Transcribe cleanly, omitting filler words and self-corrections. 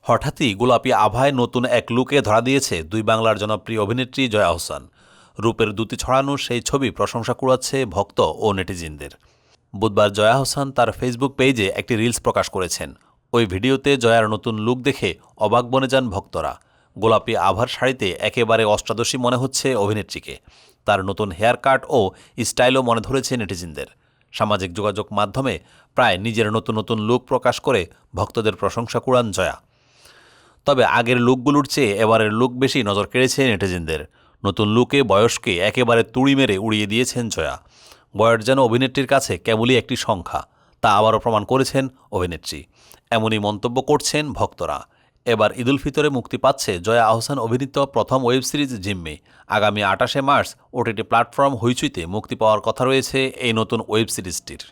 হঠাৎই গোলাপি আভায় নতুন এক লুকে ধরা দিয়েছে দুই বাংলার জনপ্রিয় অভিনেত্রী জয়া আহসান। রূপের দ্যুতি ছড়ানো সেই ছবি প্রশংসা কুড়াচ্ছে ভক্ত ও নেটিজিনদের। বুধবার জয়া আহসান তার ফেসবুক পেজে একটি রিলস প্রকাশ করেছেন। ওই ভিডিওতে জয়ার নতুন লুক দেখে অবাক বনে যান ভক্তরা। গোলাপি আভার শাড়িতে একেবারে অষ্টাদশী মনে হচ্ছে অভিনেত্রীকে। তার নতুন হেয়ার কাট ও স্টাইলও মনে ধরেছে নেটিজিনদের। সামাজিক যোগাযোগ মাধ্যমে প্রায় নিজের নতুন নতুন লুক প্রকাশ করে ভক্তদের প্রশংসা কুড়ান জয়া। তবে আগের লুকগুলোর চেয়ে এবারের লুক বেশি নজর কেড়েছে নেটিজেনদের। নতুন লুকে বয়সকে একেবারে তুড়ি মেরে উড়িয়ে দিয়েছেন জয়া। বয়স যেন অভিনেত্রীর কাছে কেবলই একটি সংখ্যা, তা আবারও প্রমাণ করেছেন অভিনেত্রী। এমনই মন্তব্য করছেন ভক্তরা। এবার ঈদুল ফিতরে মুক্তি পাচ্ছে জয়া আহসান অভিনীত প্রথম ওয়েব সিরিজ জিম্মি। আগামী 28শে মার্চ ওটিটি প্ল্যাটফর্ম হইচইতে মুক্তি পাওয়ার কথা রয়েছে এই নতুন ওয়েব সিরিজটির।